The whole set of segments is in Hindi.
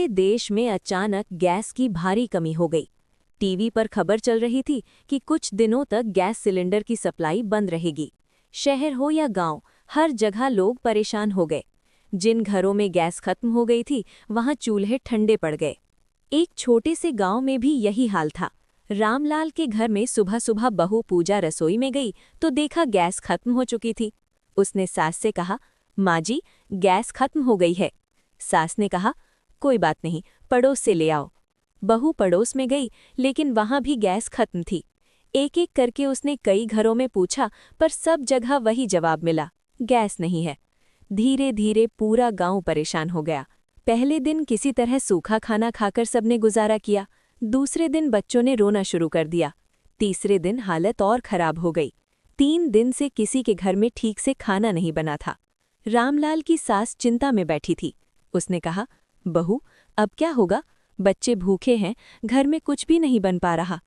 पूरे देश में अचानक गैस की भारी कमी हो गई। टीवी पर खबर चल रही थी कि कुछ दिनों तक गैस सिलेंडर की सप्लाई बंद रहेगी। शहर हो या गांव, हर जगह लोग परेशान हो गए। जिन घरों में गैस खत्म हो गई थी, वहां चूल्हे ठंडे पड़ गए। एक छोटे से गांव में भी यही हाल था। रामलाल के घर में सुबह सुबह बहू पूजा रसोई में गई तो देखा गैस खत्म हो चुकी थी। उसने सास से कहा, माँ जी, गैस खत्म हो गई है। सास ने कहा, कोई बात नहीं, पड़ोस से ले आओ। बहू पड़ोस में गई, लेकिन वहां भी गैस खत्म थी। एक एक करके उसने कई घरों में पूछा, पर सब जगह वही जवाब मिला, गैस नहीं है। धीरे धीरे पूरा गांव परेशान हो गया। पहले दिन किसी तरह सूखा खाना खाकर सबने गुजारा किया। दूसरे दिन बच्चों ने रोना शुरू कर दिया। तीसरे दिन हालत और खराब हो गई। 3 दिन से किसी के घर में ठीक से खाना नहीं बना था। रामलाल की सास चिंता में बैठी थी। उसने कहा, बहू, अब क्या होगा? बच्चे भूखे हैं, घर में कुछ भी नहीं बन पा रहा।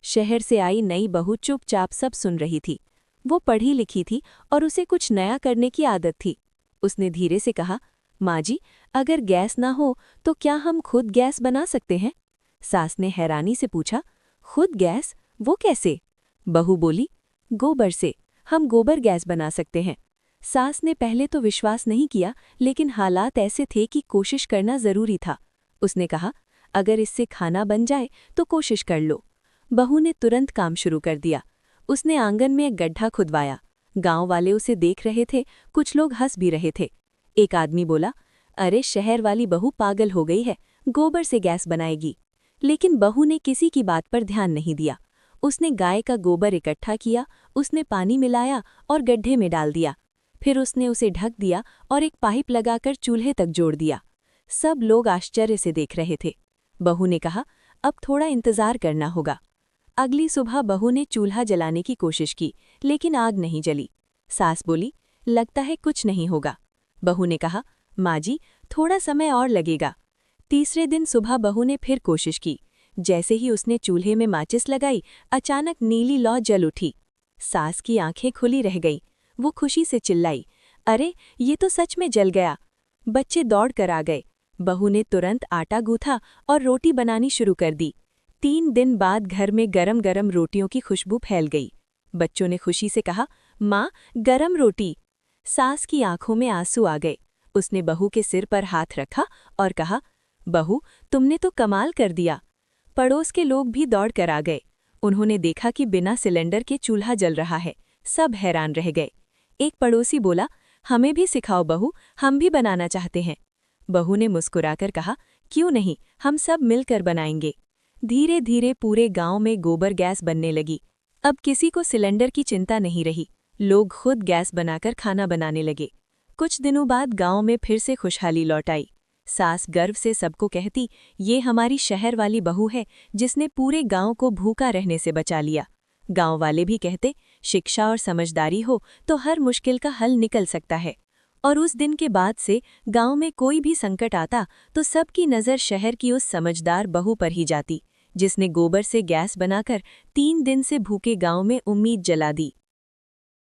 शहर से आई नई बहू चुपचाप सब सुन रही थी। वो पढ़ी लिखी थी और उसे कुछ नया करने की आदत थी। उसने धीरे से कहा, माँ जी, अगर गैस ना हो तो क्या हम खुद गैस बना सकते हैं? सास ने हैरानी से पूछा, खुद गैस? वो कैसे? बहू बोली, गोबर से। हम गोबर गैस बना सकते हैं। सास ने पहले तो विश्वास नहीं किया, लेकिन हालात ऐसे थे कि कोशिश करना जरूरी था। उसने कहा, अगर इससे खाना बन जाए तो कोशिश कर लो। बहू ने तुरंत काम शुरू कर दिया। उसने आंगन में एक गड्ढा खुदवाया। गांव वाले उसे देख रहे थे, कुछ लोग हंस भी रहे थे। एक आदमी बोला, अरे शहर वाली बहू पागल हो गई है, गोबर से गैस बनाएगी। लेकिन बहू ने किसी की बात पर ध्यान नहीं दिया। उसने गाय का गोबर इकट्ठा किया, उसने पानी मिलाया और गड्ढे में डाल दिया। फिर उसने उसे ढक दिया और एक पाइप लगाकर चूल्हे तक जोड़ दिया। सब लोग आश्चर्य से देख रहे थे। बहू ने कहा, अब थोड़ा इंतजार करना होगा। अगली सुबह बहू ने चूल्हा जलाने की कोशिश की, लेकिन आग नहीं जली। सास बोली, लगता है कुछ नहीं होगा। बहू ने कहा, माँ जी, थोड़ा समय और लगेगा। तीसरे दिन सुबह बहू ने फिर कोशिश की। जैसे ही उसने चूल्हे में माचिस लगाई, अचानक नीली लौ जल उठी। सास की आंखें खुली रह गईं। वो खुशी से चिल्लाई, अरे ये तो सच में जल गया। बच्चे दौड़ कर आ गए। बहू ने तुरंत आटा गूंथा और रोटी बनानी शुरू कर दी। 3 दिन बाद घर में गरम गरम रोटियों की खुशबू फैल गई। बच्चों ने खुशी से कहा, माँ, गरम रोटी। सास की आंखों में आंसू आ गए। उसने बहू के सिर पर हाथ रखा और कहा, बहू, तुमने तो कमाल कर दिया। पड़ोस के लोग भी दौड़ कर आ गए। उन्होंने देखा कि बिना सिलेंडर के चूल्हा जल रहा है। सब हैरान रह गए। एक पड़ोसी बोला, हमें भी सिखाओ बहू, हम भी बनाना चाहते हैं। बहू ने मुस्कुराकर कहा, क्यों नहीं, हम सब मिलकर बनाएंगे। धीरे धीरे पूरे गांव में गोबर गैस बनने लगी। अब किसी को सिलेंडर की चिंता नहीं रही। लोग खुद गैस बनाकर खाना बनाने लगे। कुछ दिनों बाद गांव में फिर से खुशहाली लौट आई। सास गर्व से सबको कहती, ये हमारी शहर वाली बहू है जिसने पूरे गांव को भूखा रहने से बचा लिया। गांव वाले भी कहते, शिक्षा और समझदारी हो तो हर मुश्किल का हल निकल सकता है। और उस दिन के बाद से गांव में कोई भी संकट आता तो सबकी नज़र शहर की उस समझदार बहू पर ही जाती, जिसने गोबर से गैस बनाकर 3 दिन से भूखे गांव में उम्मीद जला दी।